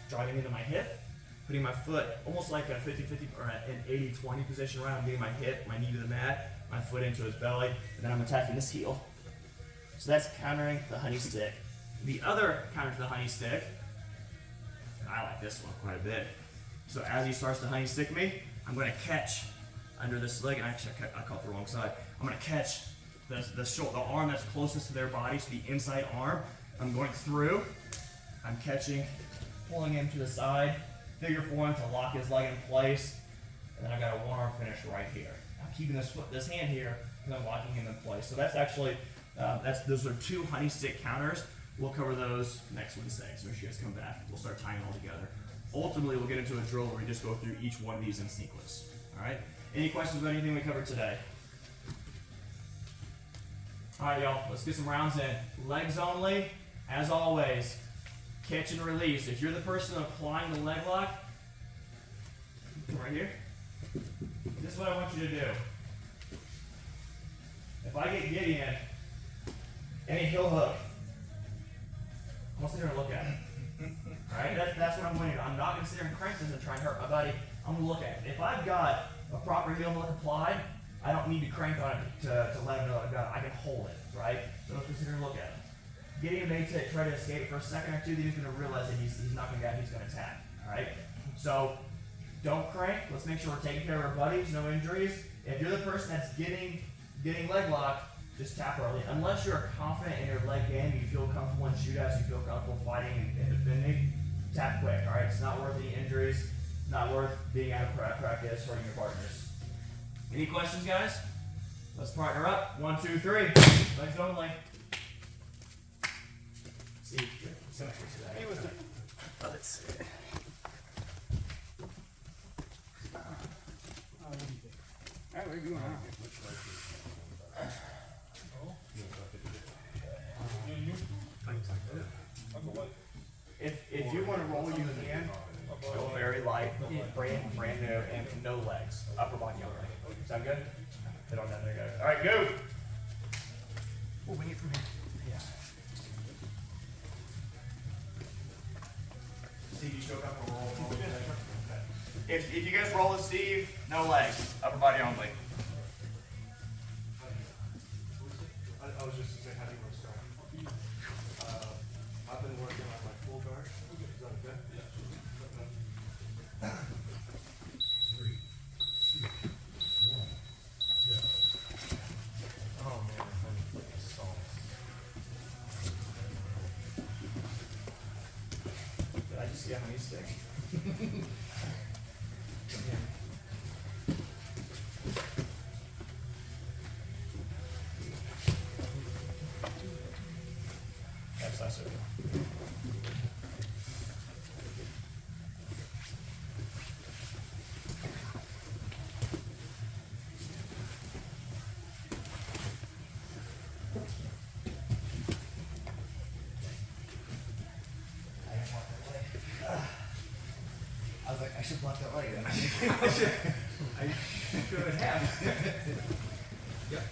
driving into my hip, putting my foot almost like a 50-50 or an 80-20 position, right? I'm getting my hip, my knee to the mat, my foot into his belly, and then I'm attacking his heel. So that's countering the honey stick. The other counter to the honey stick, I like this one quite a bit. So as he starts to honey stick me, I'm going to catch under this leg, and actually I caught the wrong side. I'm going to catch the arm that's closest to their body, so the inside arm. I'm going through, I'm catching, pulling him to the side, figure four him to lock his leg in place, and then I got a one arm finish right here. I'm keeping this hand here, and I'm locking him in place. So that's actually, those are two honey stick counters. We'll cover those next Wednesday, so make sure you guys come back. We'll start tying it all together. Ultimately, we'll get into a drill where we just go through each one of these in sequence. All right? Any questions about anything we covered today? All right, y'all, let's get some rounds in. Legs only. As always, catch and release. If you're the person applying the leg lock, right here, this is what I want you to do. If I get Gideon, any heel hook, I'm gonna sit here and look at it. Alright, that's what I'm going to do. I'm not gonna sit here and crank this and try and hurt my buddy. I'm gonna look at it. If I've got a proper heel hook applied, I don't need to crank on it to let him know I've got it. I can hold it, right? So let's sit here and look at it. Gideon may try to escape for a second or two, then he's going to realize that he's not going to get, he's going to attack. Alright? So, don't crank. Let's make sure we're taking care of our buddies, no injuries. If you're the person that's getting leg lock, just tap early. Unless you're confident in your leg game, you feel comfortable in shootouts, you feel comfortable fighting and defending, tap quick, alright? It's not worth any injuries, not worth being out of practice, hurting your partners. Any questions, guys? Let's partner up. 1, 2, 3. Legs only. Steve, sit back here today. Hey, what's up? Let's see. Oh, what do you think? Alright, where are you going now? If you want to roll, you can. Go very light, brand new, and no legs. Upper body only. Sound good? Hit on that. There you go. All right, go. Oh, wing it from here. Yeah. Steve, you go up and roll. If you guys roll with Steve, no legs. Upper body only. I was just gonna say, how do you want to start? I've been working on my full guard. Is that okay? Yeah. Oh man, I'm sauce. Did I just see how many stick? That's it. I was like, I should block that leg. I could have. Yep.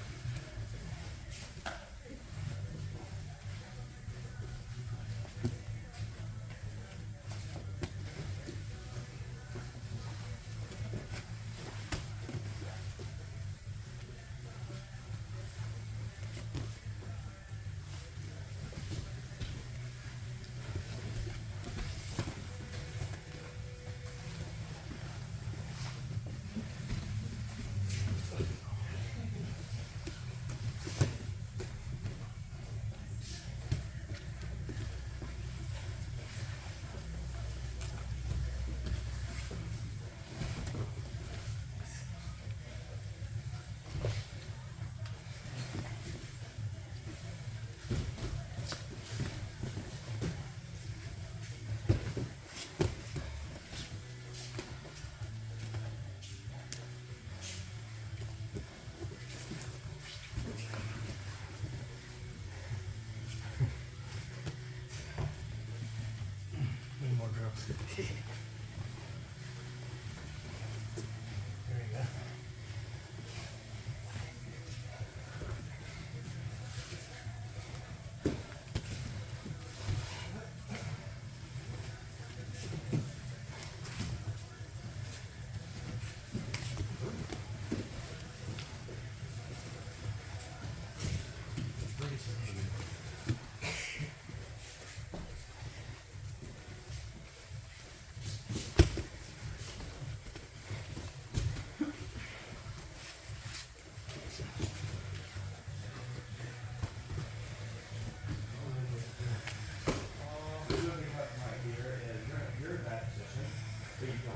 There you go.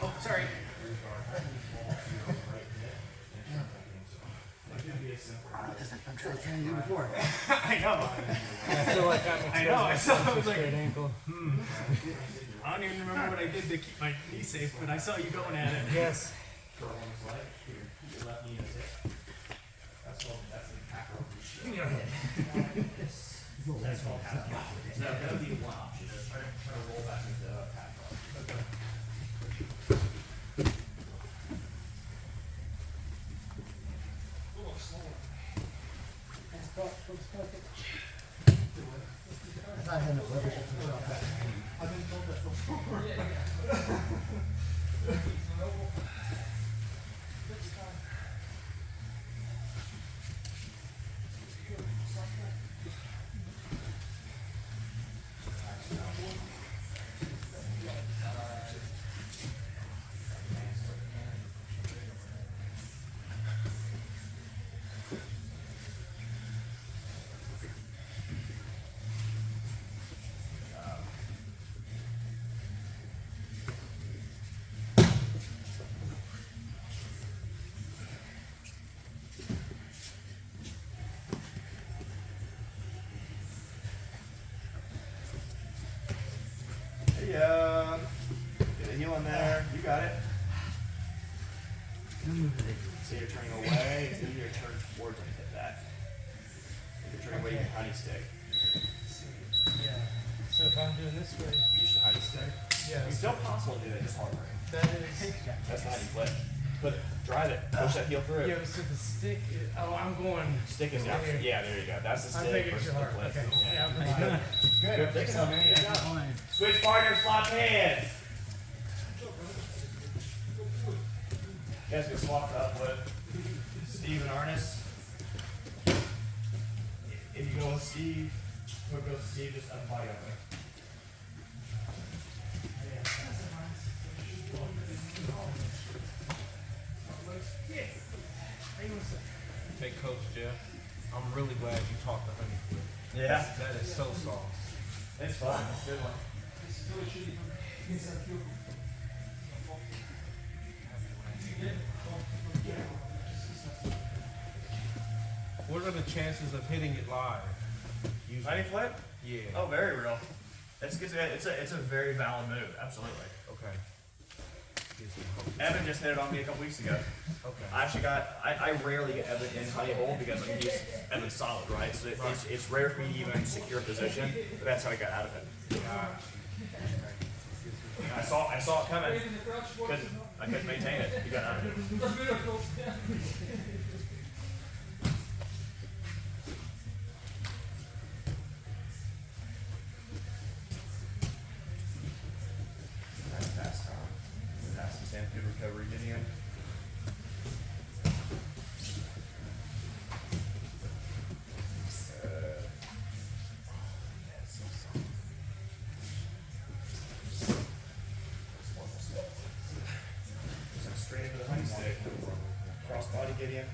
Oh, sorry. I'm trying to train you before. I know. I feel like I know. I saw. I was like, straight ankle. I don't even remember what I did to keep my knee safe, but I saw you going at it. Yes. That's called half guard. So that would be one option. Just try to roll back into half guard. Okay. I had no leverage up to drop that. I've been told that before. Yeah. Get a heel in there. You got it. So you're turning away, instead of your turn towards and hit that. If you're turning away, you can honey stick. Yeah. So if I'm doing this way, You should honey stick. yeah. It's still possible to do it, just harder. That is. That's not any flip. But drive it. Push that heel through. Yeah, so the stick is, oh, I'm going. Stick is the opposite. Yeah, there you go. That's the I'm stick thinking versus too the hard. flip. Okay. Yeah, I'm Yeah. good. Good. Good. So, man. Good job. Switch partners, swap hands. You guys get swapped up with Steve and Arnis. If you go with Steve, whoever goes with Steve, just unbody up there. Hey, Coach Jeff, I'm really glad you taught the honey flip. Yeah. That is so soft. It's fun. It's a good one. What are the chances of hitting it live? Usually. Honey flip? Yeah. Oh, very real. It's a very valid move. Absolutely. Okay. Evan just hit it on me a couple weeks ago. Okay. I rarely get Evan in honey hold because Evan's solid, right? So it's rare for me to even secure position, but that's how I got out of it. I saw it coming. I couldn't maintain it. You got out of it. Nice pass, Tom. Pass and Sam. Good recovery, Gideon. Straight into the honey stick. Cross body, Gideon.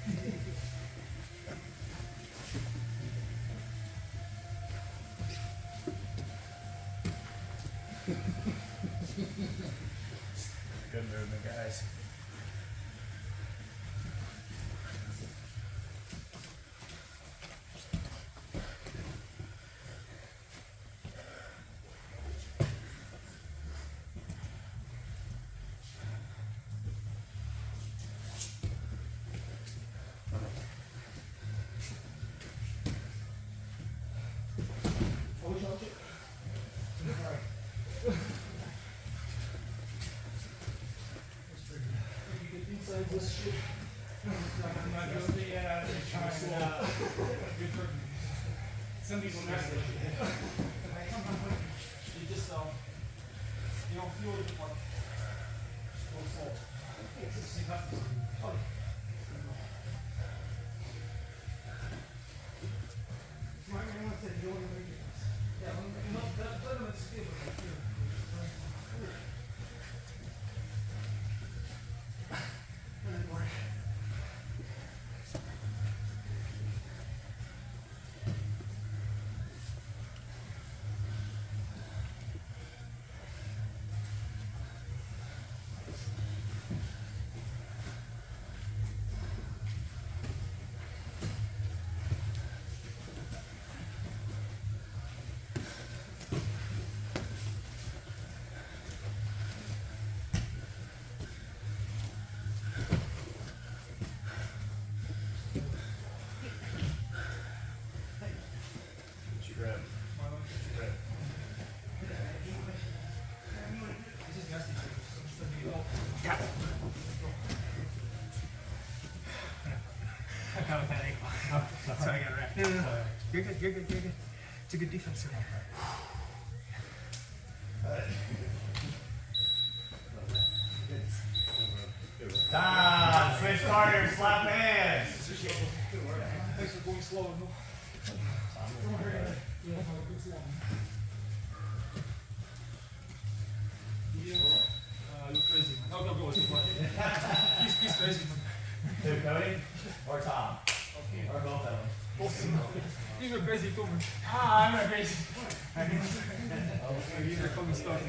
There you go. Good movement, guys. Some people know that. You just you don't feel it like Grab. Grab. I got with that ankle. That's how I got wrapped. You're good, you're good, you're good. It's a good defense. Ah! Switch partners, slap hands. Thanks for going slow. No? Yeah, good slow. You're crazy. No, go. He's crazy. Who, Cody? Or Tom? Or both of them? You're crazy too, man. I'm not crazy. You're coming stuff.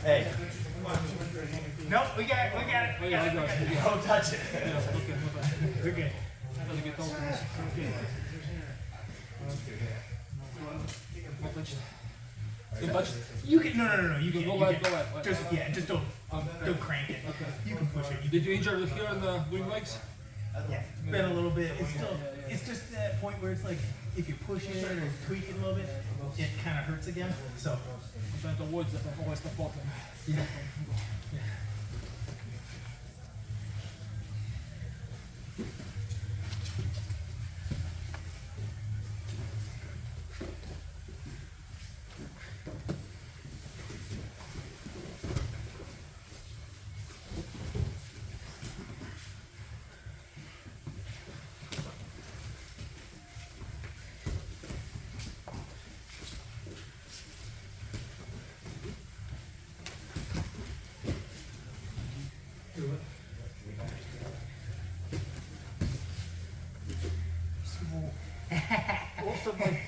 Hey. Nope, we got it. Oh, yeah, I got it. Don't touch it. Yeah, okay. I gotta get out of this. Don't touch it. You can no. You can Go you ahead, can- go ahead. just don't crank it. Okay. You can push it. Did you injure it here in the doing legs? Yeah, been a little bit. It's still, it's just that point where it's like, if you push it or tweak it a little bit, it kind of hurts again. So, I'm trying to avoid that. I'm always the bottom. yeah.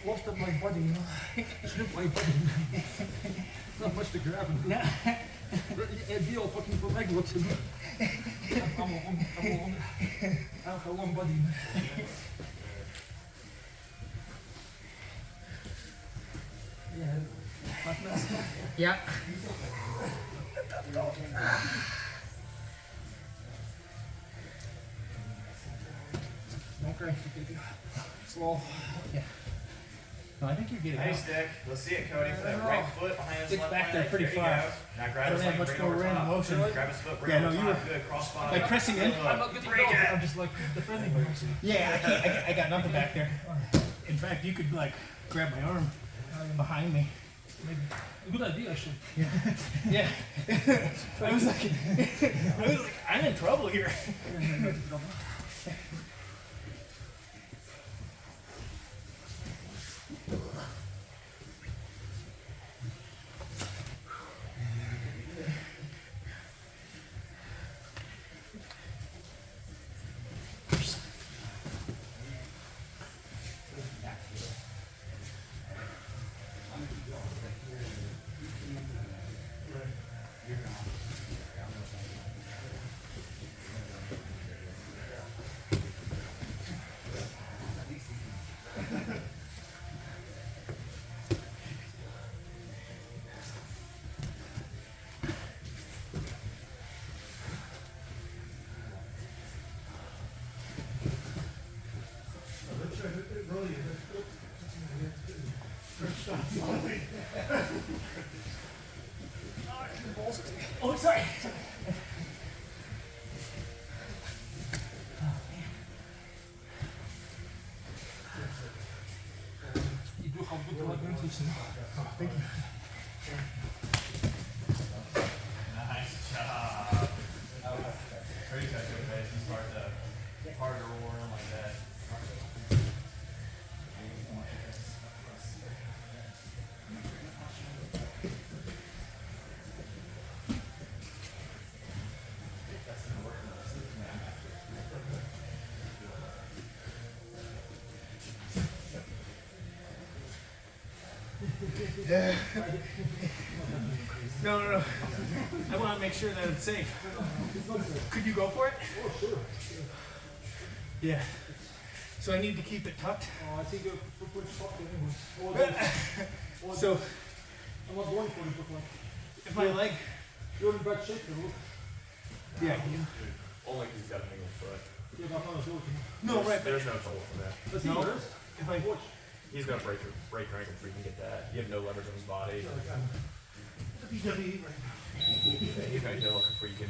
Lost of my body, you know. Slipped my body. Not much to grab. No. Ideal fucking for leg looks. I'm a long body. Yeah. Okay. Slow. Yeah. No, I think you're getting Hey, out. stick. Let's see it, Cody. For that right foot behind his Stick left back there leg. pretty There you far. go. Now grab I his don't have leg, much bring more over random top. motion. Grab his foot, bring Yeah, over no, you top. were- Good. Cross body. like pressing in. Good. I'm not getting Break out. it. I'm just like defending him. Yeah, I can't. I got nothing back there. In fact, you could like grab my arm behind me. Maybe. Good idea, actually. Yeah. I was like, I'm in trouble here. Oh, sorry. You do have good leg intuition. Thank you. Nice job. Pretty touch your face. It's hard to roll around like that. No. I want to make sure that it's safe. Could you go for it? Oh, sure. Yeah. So I need to keep it tucked. I think you're pretty fucked anyway. So I'm not going for it, but like, if my leg, you're in bad shape, you know. yeah. Only because he's got a single foot. You got nothing to do with it. No, right. There's no trouble for that. Let's No. see, first. If I Watch. He's gonna break your ankle before you can get that. You have no leverage on his body. WWE right He's gonna kill before you can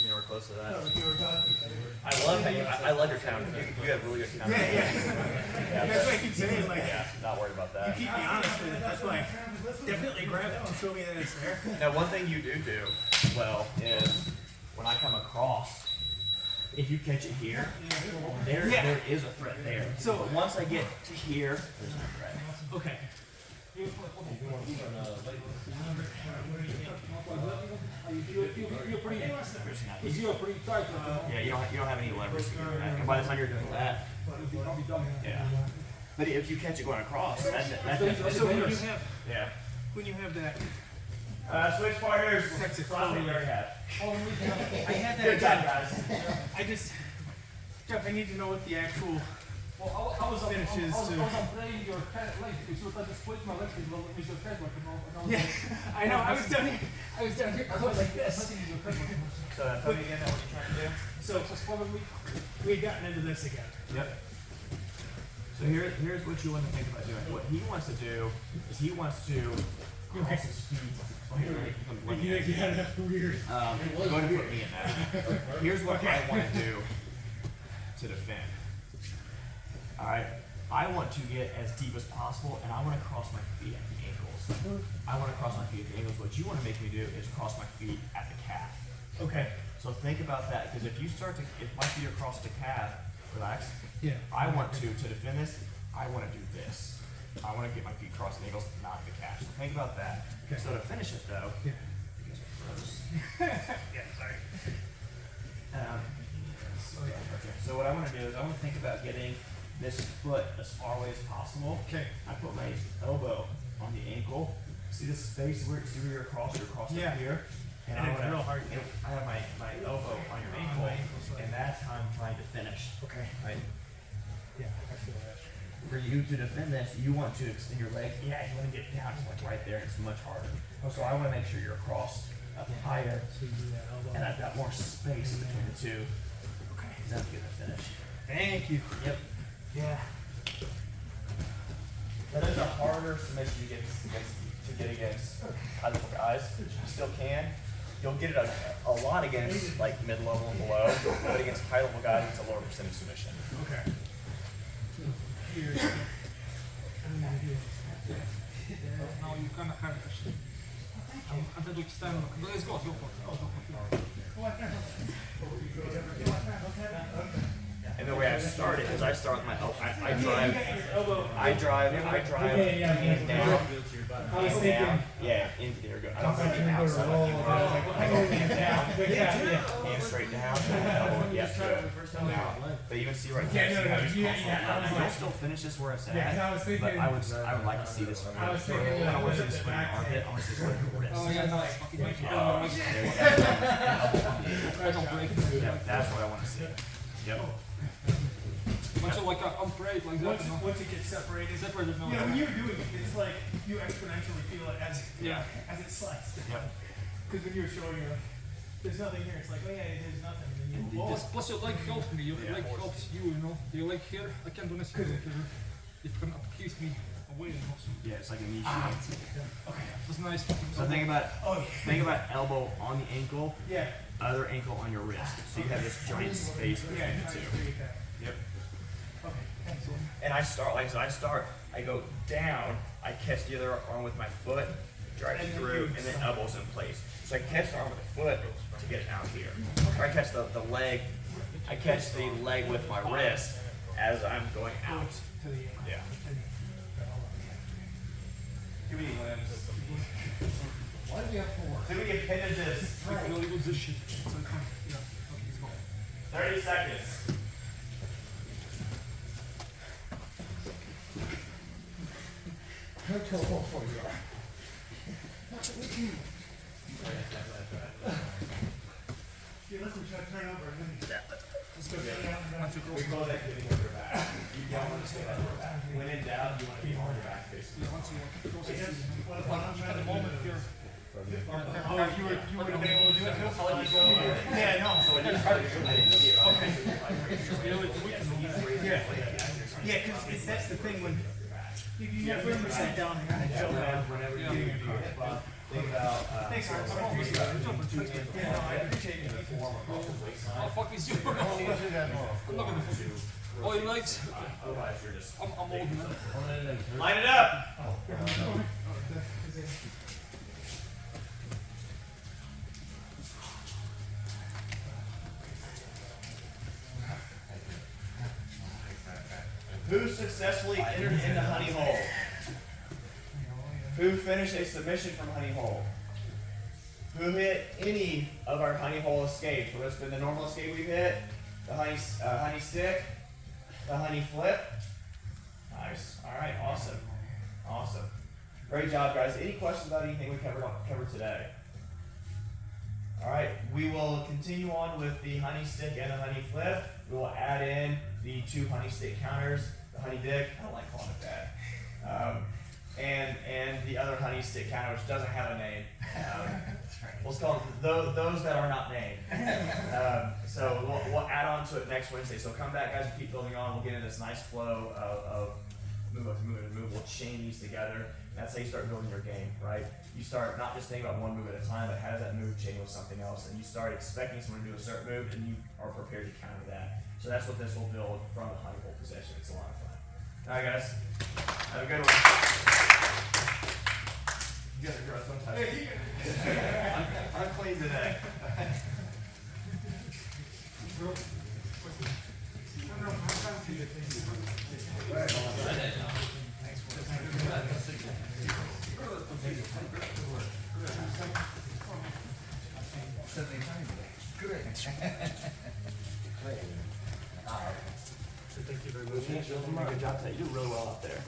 anywhere close to that. now. I love how I love your counter. You have really good counter. Yeah. Yeah, That's what I keep saying. Like, yeah, not worried about you that. keep me honest with it. That's why. Definitely grab it and show me that it's there. Now, one thing you do well is when I come across, if you catch it here, there is a threat there. So- but once I get to here, there's no threat. Okay. You feel pretty tight. Yeah, you don't have any leverage to do that. And by the time you're doing that, yeah. But if you catch it going across, So when you have yeah. when you have that. Switch partners. That's it. Probably you already have. I had that. Good job, guys. I just, Jeff, I need to know what the actual Well, I was finishes to. playing your legs because you were split my legs with your head like Yeah, I know. I was down here. I was down here close like this. So tell me again what you're trying to do. So probably we had gotten into this again. Yep. So here's what you want to think about doing. What he wants to do is he wants to cross his feet. Oh, here, let me- Weird. go ahead and put me in that. Here's what I want to do to defend. Alright, I want to get as deep as possible and I want to cross my feet at the ankles. I want to cross my feet at the ankles. What you want to make me do is cross my feet at the calf. Okay. So think about that, because if my feet are across the calf, relax. Yeah. I want to defend this, I want to do this. I want to get my feet across the ankles, not the calf. So think about that. Okay. So to finish it though, Yeah. you guys are gross. Yeah. Sorry. Okay. So what I want to do is I want to think about getting this foot as far away as possible. Okay. I put my elbow on the ankle. See this space where you're across Yeah. up here? And I it's wanna- real hard. and I have my elbow on your ankle, and that's how I'm trying to finish. Okay. Right? Yeah, I feel that. For you to defend this, you want to extend your leg. Yeah, you want to get down. It's like right there. It's much harder. So I want to make sure you're across up higher, So you do that elbow. and I've got more space between the two. Okay. Then I'm gonna finish. Thank you. Yep. Yeah. That is a harder submission to get against high level guys. You still can. You'll get it a lot against like mid level and below, but against high level guys, it's a lower percentage submission. Okay. Here. Now you kind of have it. And then we stand. Let's go. Go for it. Go for it. And the way I start it is I start with my elbow. I drive in down. I was In thinking. down. Yeah, in there. Go. I don't go deep outside. I go in down. And straight down. Elbow. Yes. Good. Now, but you can see right here. See how he's crossing. You'll still finish this where it's Yeah, 'cause I was at. thinking- But I would like to see this. I was thinking I don't want to see this foot in the armpit. I want to see this foot in the wrist. Oh yeah, nice. I don't break. Yeah, that's what I want to see. Yep. Once you like unparade like that. Once it gets separated, Separated now. you know, when you're doing it, it's like you exponentially feel it as as it slides. Yep. Because when you're showing her, there's nothing here. It's like, oh yeah, there's nothing. And then you Plus your leg helps me. Your leg helps you. You know, your leg here. I can't do this here. It can keep me away. You know. Yeah, it's like a knee shield. Okay. That's nice. So think about elbow on the ankle, yeah, other ankle on your wrist. So you have this giant space between yeah, the two. create that. Yep. Okay, excellent. And I start like so. I go down. I catch the other arm with my foot, drive it through, and then elbows in place. So I catch the arm with the foot to get it out here. Or I catch the leg. I catch the leg with my wrist as I'm going out. To the Yeah. Too many limbs. Why do we have four? Too many appendages. Really good position. So I can, yeah. Okay, let's go. 30 seconds. How tall for you are? Yeah, listen, try to turn over and then Let's go. Once you We cross. call that getting on your back. You don't want to stay on your back. When in doubt, you want to be on your back face. Yeah, once you cross. what if I'm At the moment, here. Oh, you would have been able to do it too? Yeah, no. So when you start doing it, Okay. Really quick. Yeah. Yeah, because that's the thing when you have 30% down and kind of jump out whenever you're getting into a spot, think about, Thanks, Art. yeah, no, I appreciate you. Form across the waistline. Oh, fuck is you. I'm not gonna fuck you. Oh, your legs? Otherwise, you're just. I'm old, man. Line it up! Who successfully entered into honey hole? Who finished a submission from honey hole? Who hit any of our honey hole escapes? So it's been the normal escape we've hit, the honey stick, the honey flip. Nice. All right. Awesome. Awesome. Great job, guys. Any questions about anything we covered today? All right. We will continue on with the honey stick and the honey flip. We will add in the 2 honey stick counters, the honey dick. I don't like calling it that. And the other honey stick counter, which doesn't have a name. Let's call them those that are not named. So we'll add on to it next Wednesday. So come back, guys, and keep building on. We'll get into this nice flow of move. We'll chain these together. That's how you start building your game, right? You start not just thinking about one move at a time, but how does that move chain with something else? And you start expecting someone to do a certain move, and you are prepared to counter that. So that's what this will build from the honey hole possession. It's a lot of fun. All right, guys. Have a good one. You guys are gross. Don't touch me. I'm clean today. Thank you very much. Good job today. You did really well out there.